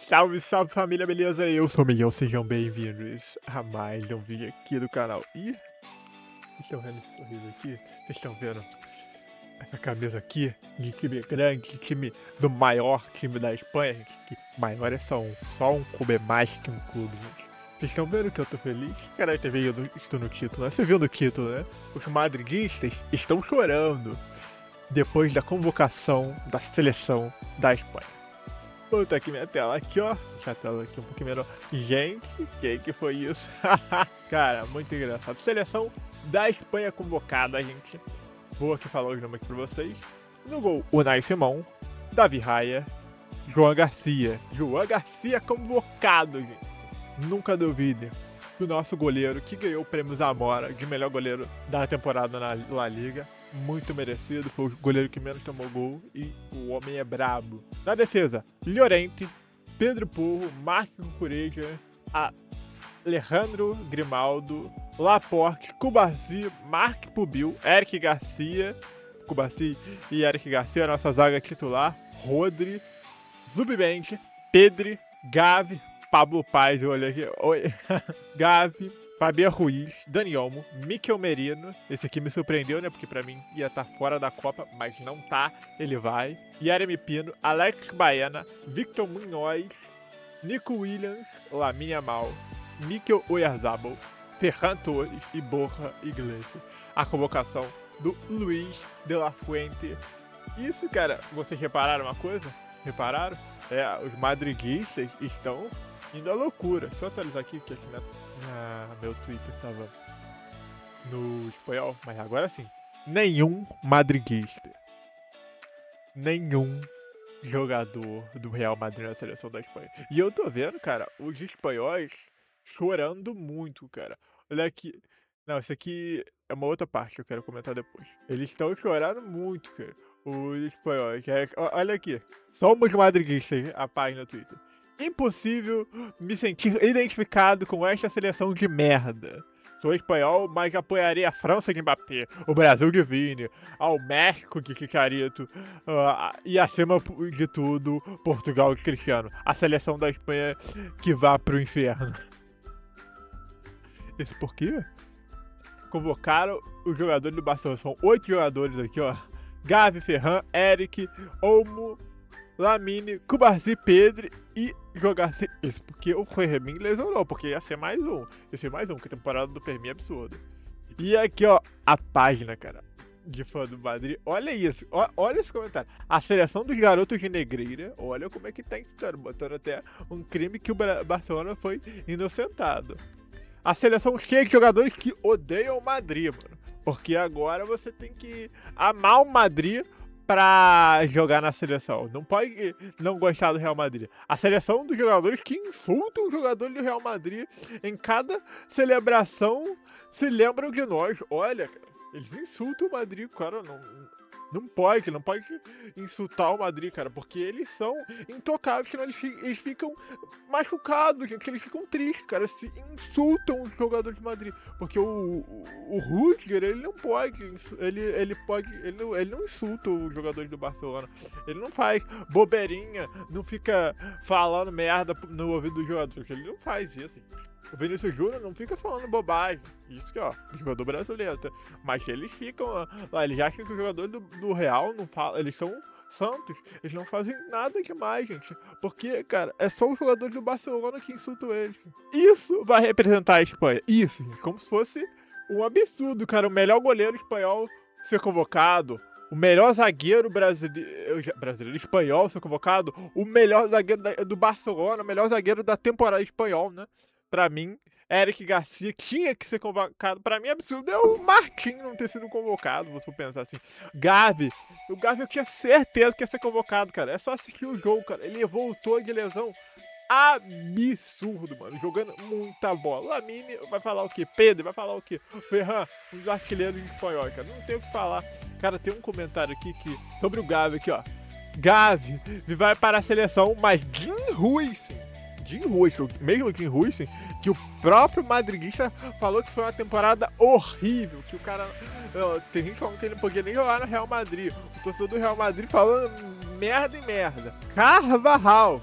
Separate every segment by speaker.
Speaker 1: Salve, salve família, beleza? Eu sou o Miguel, sejam bem-vindos a mais um vídeo aqui do canal. Ih, vocês estão vendo esse sorriso aqui? Vocês estão vendo essa camisa aqui de time grande, de time do maior time da Espanha, gente? Que maior é só um clube é mais que um clube, gente. Vocês estão vendo que eu tô feliz? Cara, ter visto isso no título, né? Você viu no título, né? Os madridistas estão chorando depois da convocação da seleção da Espanha. Vou botar aqui minha tela aqui, ó. Deixa a tela aqui um pouquinho menor. Gente, que foi isso? Cara, muito engraçado. Seleção da Espanha convocada, gente. Vou aqui falar os nomes aqui pra vocês. No gol, Unai Simão, Davi Raya, João Garcia. João Garcia convocado, gente. Nunca duvidem que o nosso goleiro, que ganhou o prêmio Zamora de melhor goleiro da temporada na La Liga, muito merecido, foi o goleiro que menos tomou gol e o homem é brabo. Na defesa, Llorente, Pedro Porro, Marco Cucurella, Alejandro Grimaldo, Laporte, Cubarsí, Marc Pubil, Eric Garcia, Cubarsí e Eric Garcia, a nossa zaga titular, Rodri, Zubimendi, Pedri, Gavi, Pablo Paz, olha aqui, oi, Gavi, Fabián Ruiz, Dani Olmo, Mikel Merino, esse aqui me surpreendeu, né, porque pra mim ia estar fora da Copa, mas não tá, ele vai, Yeremy Pino, Alex Baena, Victor Munhoz, Nico Williams, Lamine Yamal, Mikel Oyarzabal, Ferran Torres e Borja Iglesias. A convocação do Luis de la Fuente. Isso, cara, vocês repararam uma coisa? Repararam? Os madridistas estão indo à loucura. Deixa eu atualizar aqui, que aqui meu Twitter tava no espanhol, mas agora sim. Nenhum madridista, nenhum jogador do Real Madrid na seleção da Espanha. E eu tô vendo, cara, os espanhóis chorando muito, cara. Olha aqui. Não, isso aqui é uma outra parte que eu quero comentar depois. Eles estão chorando muito, cara. Os espanhóis. Olha aqui. Somos madridistas, a página no Twitter. Impossível me sentir identificado com esta seleção de merda. Sou espanhol, mas apoiarei a França de Mbappé, o Brasil de Vini, ao México de Chicharito e, acima de tudo, Portugal de Cristiano. A seleção da Espanha que vá pro inferno. Isso por quê? Convocaram os jogadores do Barcelona. São 8 jogadores aqui, ó. Gavi, Ferran, Eric, Olmo, Lamine, Cubarsí, Pedri e jogar isso porque o Fermin lesionou, porque ia ser mais um. Ia ser mais um, que a temporada do Fermin é absurda. E aqui, ó, a página, cara, de fã do Madrid. Olha isso, olha esse comentário. A seleção dos garotos de Negreira, olha como é que tá história, botando até um crime que o Barcelona foi inocentado. A seleção cheia de jogadores que odeiam o Madrid, mano. Porque agora você tem que amar o Madrid pra jogar na seleção. Não pode não gostar do Real Madrid. A seleção dos jogadores que insultam os jogadores do Real Madrid em cada celebração se lembram de nós. Olha, cara, eles insultam o Madrid, cara, não pode insultar o Madrid, cara, porque eles são intocáveis, senão eles ficam machucados, gente, eles ficam tristes, cara, se insultam os jogadores de Madrid, porque o Rüdiger, ele não pode, ele não insulta os jogadores do Barcelona, ele não faz bobeirinha, não fica falando merda no ouvido dos jogadores, ele não faz isso, gente. O Vinícius Júnior não fica falando bobagem. Isso que, ó, jogador brasileiro. Tá? Mas eles ficam lá, eles acham que os jogadores do Real não falam. Eles são santos. Eles não fazem nada demais, gente. Porque, cara, é só os jogadores do Barcelona que insultam eles. Isso vai representar a Espanha. Isso, gente. Como se fosse um absurdo, cara. O melhor goleiro espanhol ser convocado. O melhor zagueiro brasileiro espanhol ser convocado. O melhor zagueiro do Barcelona. O melhor zagueiro da temporada espanhol, né? Pra mim, Eric Garcia tinha que ser convocado. Pra mim, é absurdo é o Marquinhos não ter sido convocado, se for pensar assim. Gavi, o Gavi eu tinha certeza que ia ser convocado, cara. É só assistir o jogo, cara. Ele voltou de lesão absurdo, mano. Jogando muita bola. Lamine vai falar o quê? Pedro vai falar o quê? Ferran, os artilheiros espanhóis, cara. Não tem o que falar. Cara, tem um comentário aqui sobre o Gavi aqui, ó. Gavi vai para a seleção, mas Jim Ruiz, mesmo Jim Ruiz, que o próprio madridista falou que foi uma temporada horrível, que o cara, tem gente falando que ele não podia nem jogar no Real Madrid, o torcedor do Real Madrid falando merda e merda. Carvajal,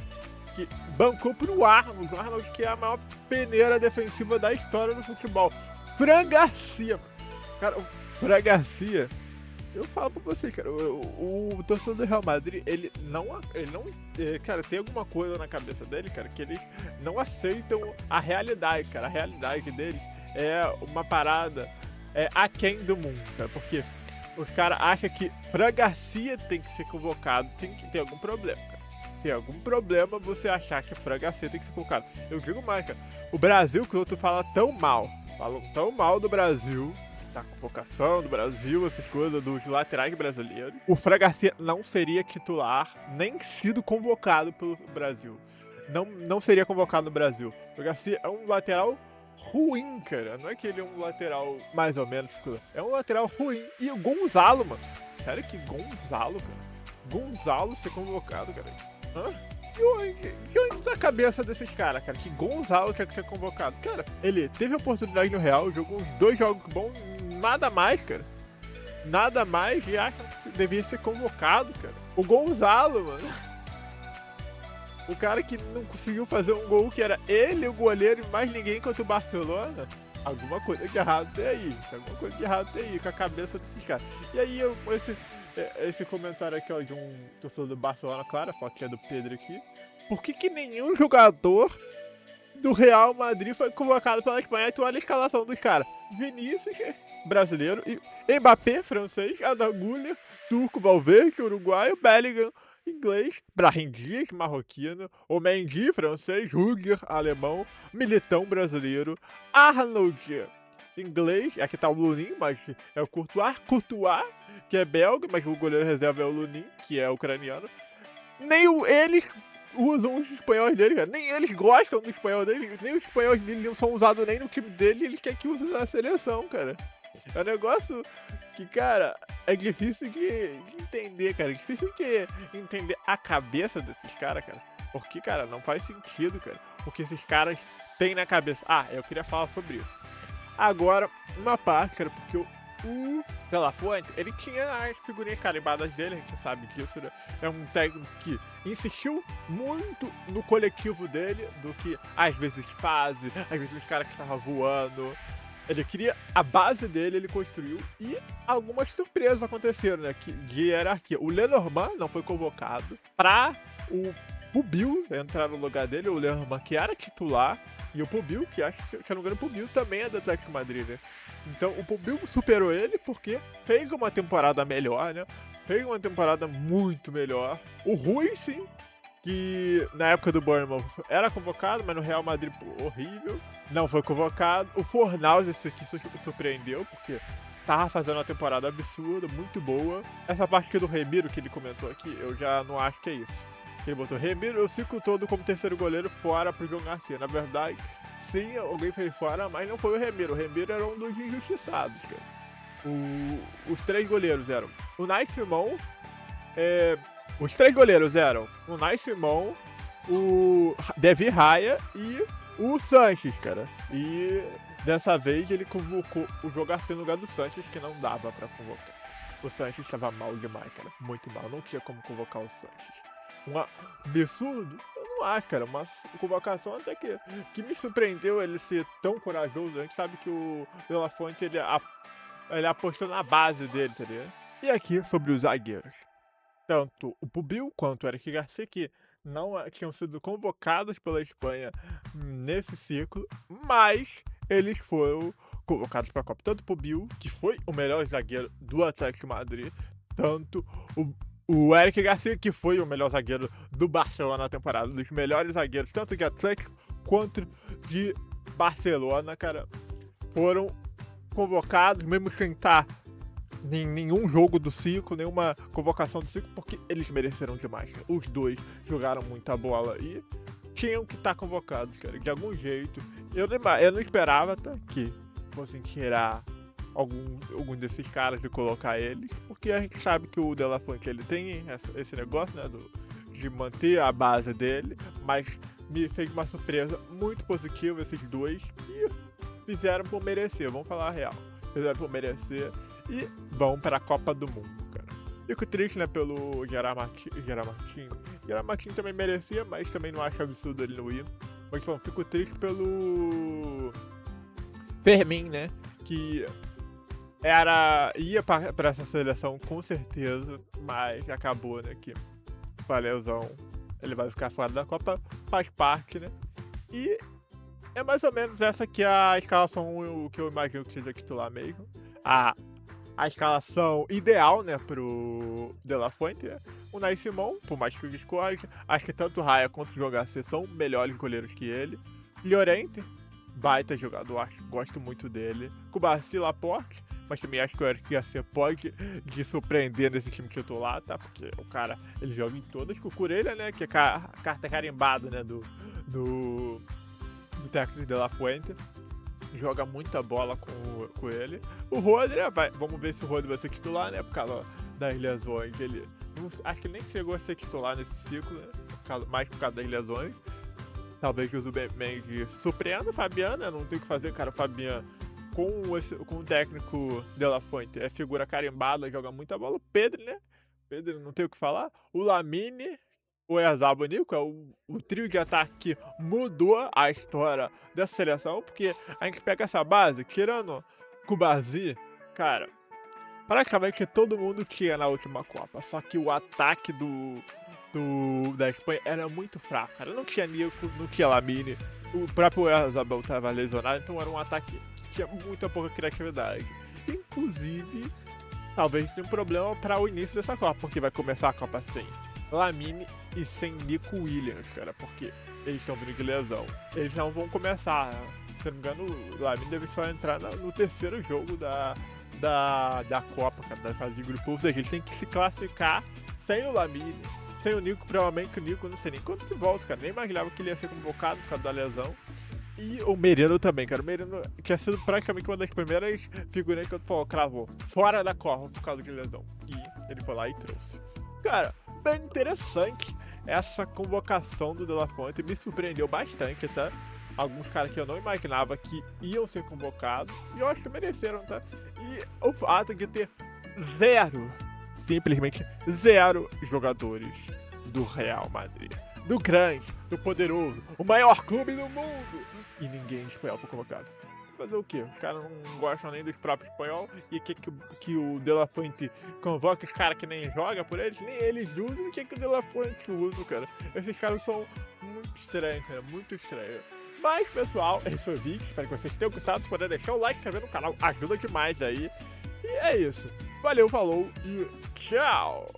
Speaker 1: que bancou pro Arnold. O Arnold, que é a maior peneira defensiva da história do futebol. Fran Garcia, mano. Cara, o Fran Garcia, eu falo pra você, cara, o torcedor do Real Madrid, ele não, cara, tem alguma coisa na cabeça dele, cara, que eles não aceitam a realidade, cara. A realidade deles é uma parada aquém do mundo, cara, porque os caras acham que Fran Garcia tem que ser convocado, tem que ter algum problema, cara. Tem algum problema você achar que Fran Garcia tem que ser convocado. Eu digo mais, cara, o Brasil, que o outro fala tão mal, falam tão mal do Brasil, da convocação do Brasil, essas coisas, dos laterais brasileiros. O Fran Garcia não seria titular, nem sido convocado pelo Brasil. Não seria convocado no Brasil. O Fran Garcia é um lateral ruim, cara. Não é que ele é um lateral mais ou menos, é um lateral ruim. E o Gonzalo, mano. Sério que Gonzalo, cara? Gonzalo ser convocado, cara? Hã? De onde tá a cabeça desses caras, cara? Que Gonzalo quer ser convocado? Cara, ele teve a oportunidade no Real, jogou uns 2 jogos bons, nada mais, cara. Nada mais, e acha que devia ser convocado, cara. O Gonzalo, mano. O cara que não conseguiu fazer um gol, que era ele, o goleiro e mais ninguém contra o Barcelona. Alguma coisa de errado tem aí. Alguma coisa de errado tem aí com a cabeça desses caras. E aí, esse comentário aqui, ó, de um torcedor do Barcelona, claro, a foto é do Pedro aqui. Por que nenhum jogador do Real Madrid foi convocado pela Espanha? Tu olha a escalação dos caras. Vinícius, brasileiro, e Mbappé, francês, Adagulha, turco, Valverde, uruguaio, Bellingham, inglês, Brahim Dias, marroquino, Mendy, francês, Rudiger, alemão, Militão, brasileiro, Arnold, inglês, aqui tá o Lunin, mas é o Courtois, que é belga, mas o goleiro reserva é o Lunin, que é ucraniano. Nem eles usam os espanhóis dele, cara. Nem eles gostam do espanhol dele, nem os espanhóis dele não são usados nem no time dele, eles querem que use na seleção, cara. É um negócio que, cara, é difícil de entender, cara. É difícil de entender a cabeça desses caras, cara. Porque, cara, não faz sentido, cara. O que esses caras têm na cabeça. Ah, eu queria falar sobre isso. Agora, uma parte, cara, porque o De La Fuente, ele tinha as figurinhas carimbadas dele, a gente sabe disso, né? É um técnico que insistiu muito no coletivo dele, do que às vezes fase, às vezes os caras que estavam voando. Ele queria a base dele, ele construiu, e algumas surpresas aconteceram, né? De hierarquia. O Lenormand não foi convocado pra o Pubil entrar no lugar dele, o Lenormand que era titular, e o Pubil, que acho que, se eu não me engano, o Pubil também é do Atlético de Madrid, né? Então o Pubil superou ele porque fez uma temporada melhor, né? Fez uma temporada muito melhor. O Rui, sim, que na época do Bournemouth era convocado, mas no Real Madrid, pô, horrível, não foi convocado. O Fornals, esse aqui surpreendeu, porque tava fazendo uma temporada absurda, muito boa. Essa parte aqui do Remiro que ele comentou aqui, eu já não acho que é isso. Ele botou Remiro o ciclo todo como terceiro goleiro fora pro João Garcia. Na verdade, sim, alguém fez fora, mas não foi o Remiro. O Remiro era um dos injustiçados, cara. Os 3 goleiros eram o Nai Simão, os 3 goleiros eram o Nai Simão, o Davi Raya e o Sanches, cara. E dessa vez ele convocou o João Garcia no lugar do Sanches, que não dava pra convocar. O Sanches estava mal demais, cara. Muito mal. Não tinha como convocar o Sanches. Um absurdo? Eu não acho, cara. Uma convocação até que me surpreendeu ele ser tão corajoso. A gente sabe que o De La Fuente, ele apostou na base dele, tá ligado? E aqui sobre os zagueiros. Tanto o Pubil quanto o Eric Garcia, que não tinham sido convocados pela Espanha nesse ciclo, mas eles foram convocados para a Copa. Tanto o Pubil, que foi o melhor zagueiro do Atlético de Madrid, tanto o Eric Garcia, que foi o melhor zagueiro do Barcelona na temporada, dos melhores zagueiros, tanto de Atlético quanto de Barcelona, cara, foram convocados, mesmo sem estar em nenhum jogo do ciclo, nenhuma convocação do ciclo, porque eles mereceram demais, cara. Os dois jogaram muita bola e tinham que estar convocados, cara, de algum jeito. Eu não esperava, tá, que fossem tirar algum desses caras de colocar eles, porque a gente sabe que o De La Fuente, ele tem esse negócio, né, de manter a base dele, mas me fez uma surpresa muito positiva esses dois, que fizeram por merecer, vamos falar a real, fizeram por merecer e vão para a Copa do Mundo, cara. Fico triste, né, pelo Gerard Martin, Guilherme Martins também merecia, mas também não acho absurdo ele não ir. Mas bom, fico triste pelo Fermin, né? Que ia pra essa seleção com certeza, mas acabou, né? Que com a lesão ele vai ficar fora da Copa, faz parte, né? E é mais ou menos essa que é a escalação que eu imagino que seja titular mesmo. A escalação ideal, né, pro De La Fuente, né? O Unai Simon, por mais que o escolha, acho que tanto o Raya quanto o Jogarce são melhores goleiros que ele. Llorente, baita jogador, acho, gosto muito dele. Cubarsí, Laporte, mas também acho que o Eric Garcia pode de surpreender nesse time titular, tá? Porque o cara, ele joga em todas. Cucurella, né, que é carta carimbada, né, do técnico De La Fuente. Joga muita bola com ele. O Rodri, vamos ver se o Rodri vai ser titular, né? Por causa das lesões. Acho que ele nem chegou a ser titular nesse ciclo, né? Mais por causa das lesões. Talvez o Zubimendi surpreenda o Fabiano, né? Não tem o que fazer, cara. O Fabiano, com o técnico De La Fuente, é figura carimbada, joga muita bola. O Pedro, né? Pedro, não tem o que falar. O Lamine, o Oyarzabal, o Nico, é o trio de ataque que mudou a história dessa seleção, porque a gente pega essa base, tirando Cubarsí, cara, praticamente todo mundo tinha na última Copa, só que o ataque da Espanha era muito fraco, cara. Não tinha Nico, não tinha Lamine, o próprio Oyarzabal estava lesionado, então era um ataque que tinha muita pouca criatividade. Inclusive, talvez tenha um problema para o início dessa Copa, porque vai começar a Copa sem Lamine e sem Nico Williams, cara, porque eles estão vindo de lesão. Eles não vão começar, se não me engano, o Lamine deve só entrar no terceiro jogo da Copa, cara, da fase de grupos. Eles têm que se classificar sem o Lamine, sem o Nico. Provavelmente o Nico, não sei nem quando que volta, cara, nem imaginava que ele ia ser convocado por causa da lesão. E o Merino também, cara. O Merino tinha sido praticamente uma das primeiras figurinhas que eu cravou fora da Copa por causa de lesão. E ele foi lá e trouxe. Cara, bem interessante essa convocação do De La Fuente, me surpreendeu bastante, tá? Alguns caras que eu não imaginava que iam ser convocados, e eu acho que mereceram, tá? E o fato de ter simplesmente zero jogadores do Real Madrid, do grande, do poderoso, o maior clube do mundo, e ninguém espanhol foi convocado. Fazer o quê? Os caras não gostam nem do próprio espanhol e que o De La Fuente convoca os caras que nem joga por eles, nem eles usam, o que o De La Fuente usa, cara? Esses caras são muito estranhos, cara, muito estranhos. Mas, pessoal, esse foi o vídeo, espero que vocês tenham gostado. Se puder deixar o like, se inscrever no canal, ajuda demais aí. E é isso. Valeu, falou e tchau!